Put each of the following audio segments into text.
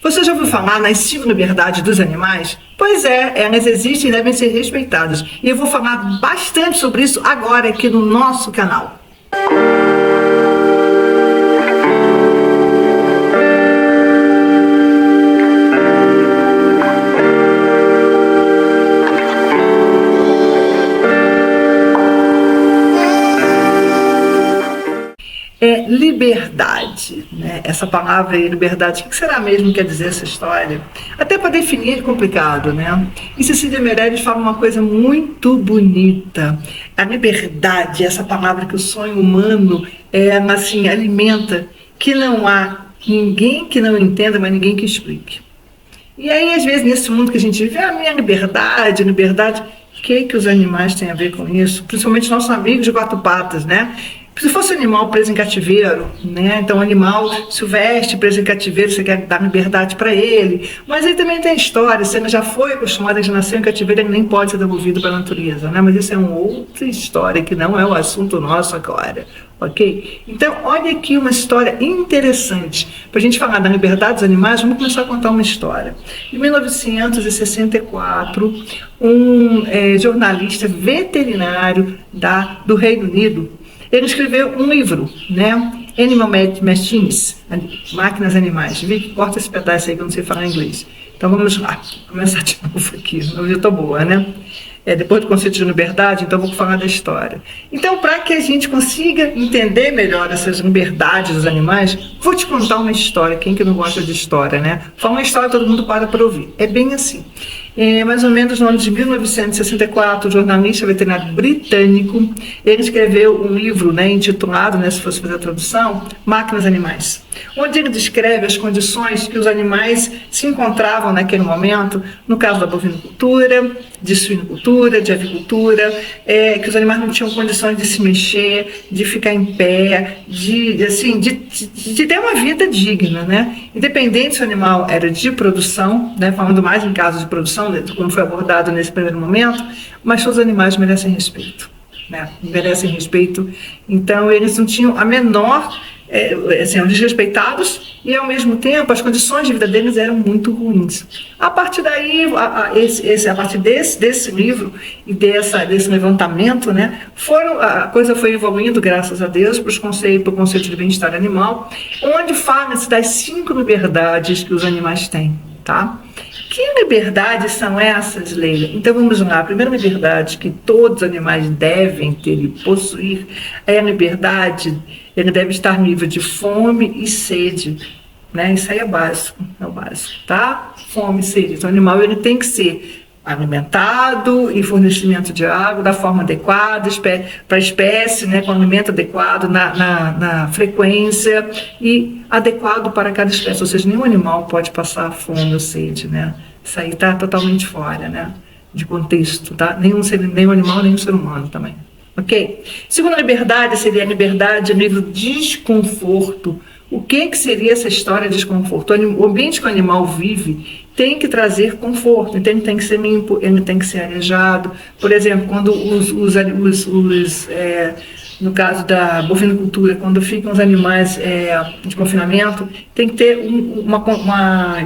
Você já ouviu falar nas 5 liberdades dos animais? Pois é, elas existem e devem ser respeitadas. E eu vou falar bastante sobre isso agora aqui no nosso canal. É liberdade, né? Essa palavra aí, liberdade, o que será mesmo que quer dizer essa história? Até para definir é complicado, né? E Cecília Meirelles fala uma coisa muito bonita. A liberdade, essa palavra que o sonho humano assim, alimenta, que não há ninguém que não entenda, mas ninguém que explique. E aí, às vezes, nesse mundo que a gente vive, a minha liberdade, o que os animais têm a ver com isso? Principalmente nossos amigos de 4 patas, né? Se fosse um animal preso em cativeiro, né? Então, um animal silvestre preso em cativeiro, você quer dar liberdade para ele. Mas aí também tem a história, se ele já foi acostumado, já nasceu em cativeiro, ele nem pode ser devolvido para a natureza, né? Mas isso é uma outra história que não é o assunto nosso agora, ok? Então, olha aqui uma história interessante. Para a gente falar da liberdade dos animais, vamos começar a contar uma história. Em 1964, um jornalista veterinário do Reino Unido, ele escreveu um livro, né? Animal Machines, Máquinas Animais. Vi que corta esse pedaço aí que eu não sei falar inglês. Então vamos lá, começar de novo aqui. Hoje eu estou boa, né? Depois do conceito de liberdade, então vou falar da história. Então, para que a gente consiga entender melhor essas liberdades dos animais, vou te contar uma história. Quem que não gosta de história, né? Fala uma história, todo mundo para ouvir. É bem assim. Mais ou menos no ano de 1964, o jornalista veterinário britânico, ele escreveu um livro, né, intitulado, né, se fosse fazer a tradução, Máquinas Animais, onde ele descreve as condições que os animais se encontravam naquele momento, no caso da bovinocultura, de suinocultura, de avicultura, que os animais não tinham condições de se mexer, de ficar em pé, de ter uma vida digna, né? Independente se o animal era de produção, né, falando mais em casos de produção, como foi abordado nesse primeiro momento, mas todos os animais merecem respeito, né? Merecem respeito. Então, eles não tinham a menor... eram desrespeitados e, ao mesmo tempo, as condições de vida deles eram muito ruins. A partir daí, a partir desse livro e desse levantamento, né, a coisa foi evoluindo, graças a Deus, para o conceito de bem-estar animal, onde fala-se das 5 liberdades que os animais têm, tá? Que liberdades são essas, Leila? Então vamos lá. A primeira liberdade que todos os animais devem ter e possuir é a liberdade. Ele deve estar livre de fome e sede, né? Isso aí é o básico, tá? Fome e sede. Então, o animal ele tem que ser alimentado e fornecimento de água da forma adequada, para a espécie, né, com alimento adequado, na frequência e adequado para cada espécie. Ou seja, nenhum animal pode passar fome ou sede, né? Isso aí está totalmente fora, né, de contexto, tá? Nenhum animal, nem um ser humano também. Ok? Segunda liberdade seria a liberdade a nível de desconforto. O que seria essa história de desconforto? O ambiente que o animal vive tem que trazer conforto, então ele tem que ser limpo, ele tem que ser arejado. Por exemplo, quando no caso da bovinocultura, quando ficam os animais de confinamento, tem que ter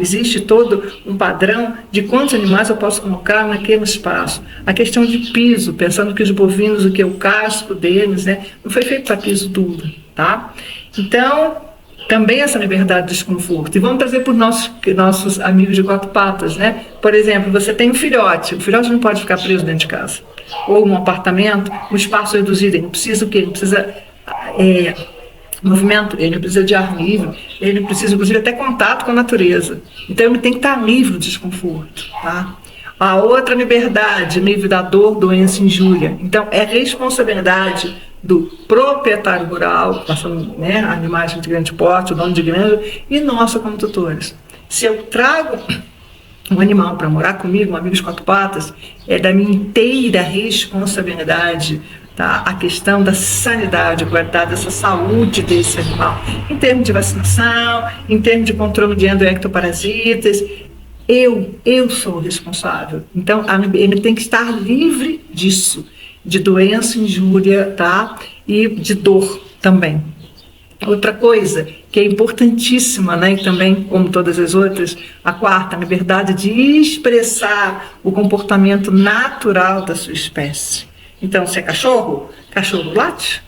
existe todo um padrão de quantos animais eu posso colocar naquele espaço. A questão de piso, pensando que os bovinos, o casco deles, né, não foi feito para piso duro, tá? Então, também essa liberdade de desconforto. E vamos trazer para os nossos amigos de 4 patas, né? Por exemplo, você tem um filhote. O filhote não pode ficar preso dentro de casa. Ou num apartamento, um espaço reduzido. Ele precisa o quê? Ele precisa movimento, ele precisa de ar livre, ele precisa, inclusive, até contato com a natureza. Então, ele tem que estar livre de desconforto, tá? A outra liberdade, livre da dor, doença e injúria. Então, é responsabilidade do proprietário rural, passando, né, animais de grande porte, o dono de granja, e nossa como tutores. Se eu trago um animal para morar comigo, um amigo de 4 patas, é da minha inteira responsabilidade, tá? A questão da sanidade, a qualidade dessa saúde desse animal, em termos de vacinação, em termos de controle de endoectoparasitas. Eu sou o responsável. Então, ele tem que estar livre disso, de doença, injúria, tá? E de dor também. Outra coisa que é importantíssima, né, e também, como todas as outras, a quarta, a liberdade de expressar o comportamento natural da sua espécie. Então, se é cachorro, cachorro late,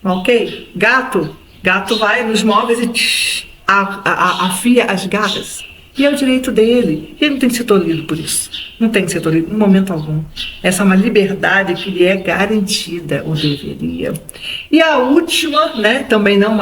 ok? Gato vai nos móveis e afia as garras. E é o direito dele. Ele não tem que ser tolhido por isso. Não tem que ser tolhido em momento algum. Essa é uma liberdade que lhe é garantida, ou deveria. E a última, né, também não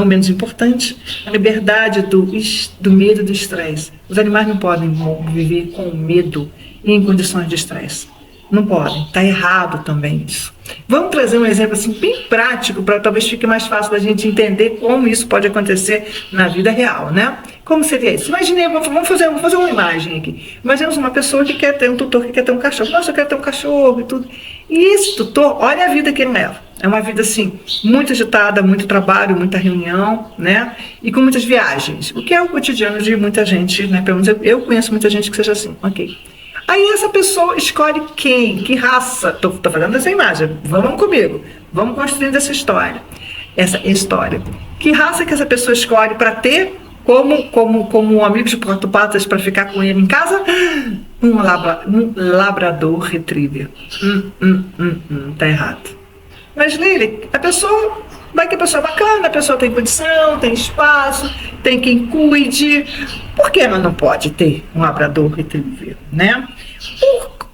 menos importante, a liberdade do medo e do estresse. Os animais não podem viver com medo e em condições de estresse. Não podem. Está errado também isso. Vamos trazer um exemplo assim, bem prático, para talvez fique mais fácil da gente entender como isso pode acontecer na vida real, né? Como seria isso? Imaginei, vamos fazer uma imagem aqui. Imaginemos uma pessoa que quer ter um tutor que quer ter um cachorro. Nossa, eu quero ter um cachorro e tudo. E esse tutor, olha a vida que ele leva. É uma vida assim, muito agitada, muito trabalho, muita reunião, né? E com muitas viagens. O que é o cotidiano de muita gente, né? Pelo menos eu conheço muita gente que seja assim, ok. Aí essa pessoa escolhe quem, que raça. Estou fazendo essa imagem, vamos comigo. Vamos construindo essa história. Que raça que essa pessoa escolhe para ter como amigo de quatro patas para ficar com ele em casa? Um labrador retriever. Tá errado. Mas Lili, vai que a pessoa é bacana, a pessoa tem condição, tem espaço, tem quem cuide. Por que ela não pode ter um labrador retriever, né?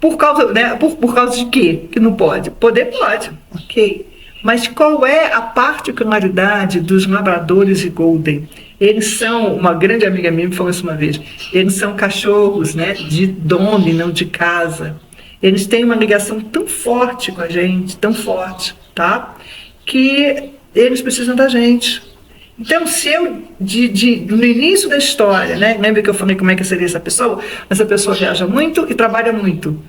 Por causa de quê que não pode? Poder pode, ok. Mas qual é a particularidade dos labradores e golden? Eles são, uma grande amiga minha me falou isso uma vez, eles são cachorros, né, de dono e não de casa. Eles têm uma ligação tão forte com a gente, tão forte, tá? Que eles precisam da gente. Então, se eu, no início da história, né, lembra que eu falei como é que seria essa pessoa? Essa pessoa viaja muito e trabalha muito.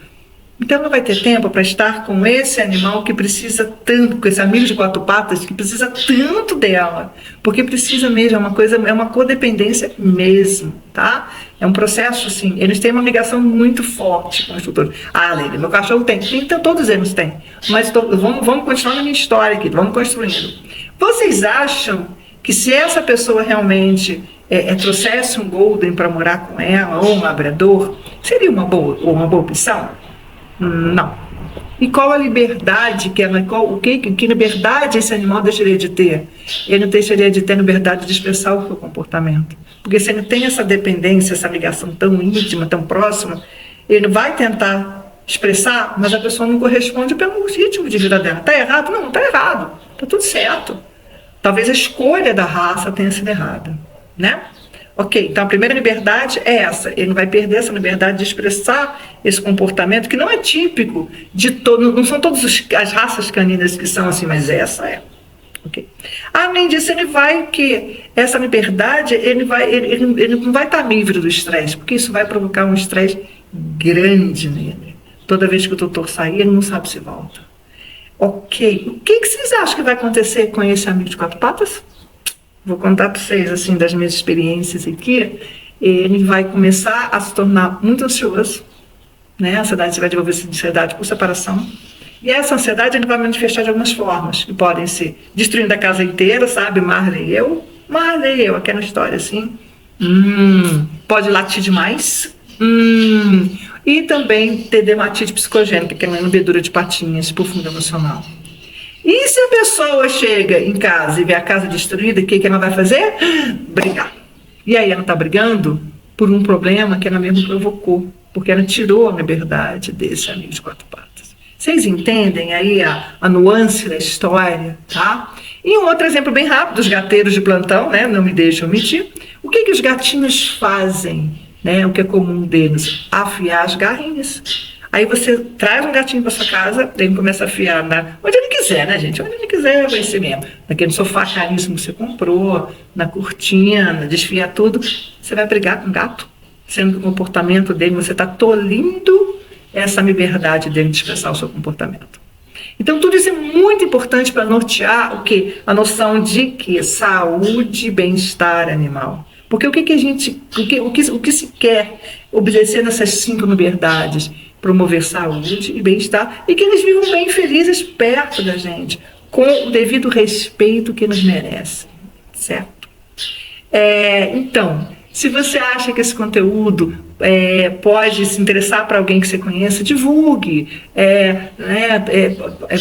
Então, ela vai ter tempo para estar com esse animal que precisa tanto, com esse amigo de quatro patas que precisa tanto dela, porque precisa mesmo, é uma codependência mesmo, tá? É um processo assim, eles têm uma ligação muito forte com o futuro. Ah, Leila, meu cachorro tem, então todos eles têm, mas vamos continuar na minha história aqui, vamos construindo. Vocês acham que se essa pessoa realmente trouxesse um golden para morar com ela, ou um labrador, seria uma boa opção? Não. E qual a liberdade que liberdade esse animal deixaria de ter? Ele deixaria de ter liberdade de expressar o seu comportamento. Porque se ele tem essa dependência, essa ligação tão íntima, tão próxima, ele vai tentar expressar, mas a pessoa não corresponde pelo ritmo de vida dela. Está errado? Não está errado. Está tudo certo. Talvez a escolha da raça tenha sido errada, né? Ok, então a primeira liberdade é essa. Ele não vai perder essa liberdade de expressar esse comportamento que não é típico de todo, não são todas as raças caninas que são assim, mas essa é. Okay. Além disso, essa liberdade, ele não vai estar livre do estresse, porque isso vai provocar um estresse grande nele. Toda vez que o tutor sair, ele não sabe se volta. Ok, o que vocês acham que vai acontecer com esse amigo de quatro patas? Vou contar para vocês, assim, das minhas experiências aqui. Ele vai começar a se tornar muito ansioso, né? A ansiedade, você vai desenvolver essa ansiedade por separação. E essa ansiedade ele vai manifestar de algumas formas, que podem ser destruindo a casa inteira, sabe? Marley e eu, aquela história assim. Pode latir demais. E também ter dermatite psicogênica, que é uma lambedura de patinhas por fundo emocional. E se a pessoa chega em casa e vê a casa destruída, o que ela vai fazer? Brigar. E aí ela está brigando por um problema que ela mesma provocou, porque ela tirou a liberdade desse amigo de quatro patas. Vocês entendem aí a nuance da história, tá? E um outro exemplo bem rápido, os gateiros de plantão, né? Não me deixam mentir. O que os gatinhos fazem, né? O que é comum deles? Afiar as garrinhas. Aí você traz um gatinho para sua casa, ele começa a afiar onde ele quiser, né, gente? Onde ele quiser, vai ser mesmo. Naquele sofá caríssimo que você comprou, na cortina, desfiar tudo. Você vai brigar com o gato, sendo que o comportamento dele, você está tolhindo essa liberdade dele de expressar o seu comportamento. Então, tudo isso é muito importante para nortear o quê? A noção de que saúde e bem-estar animal. Porque o que se quer obedecer nessas 5 liberdades? Promover saúde e bem-estar e que eles vivam bem felizes perto da gente, com o devido respeito que eles merecem. certo? Então, se você acha que esse conteúdo pode se interessar para alguém que você conheça, divulgue,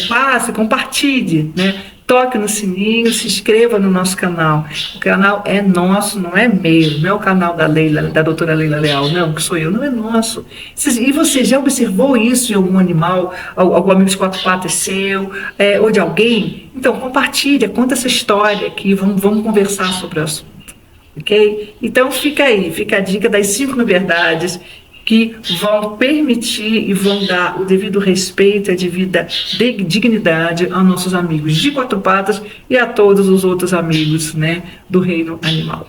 passe, compartilhe, né? Toque no sininho, se inscreva no nosso canal. O canal é nosso, não é meu, não é o canal da Leila, da doutora Leila Leal, não, que sou eu, não é nosso. E você já observou isso em algum animal, algum amigo de quatro patas seu, ou de alguém? Então compartilha, conta essa história aqui, vamos conversar sobre o assunto. Ok? Então fica aí, fica a dica das 5 verdades que vão permitir e vão dar o devido respeito e a devida dignidade aos nossos amigos de quatro patas e a todos os outros amigos, né, do reino animal.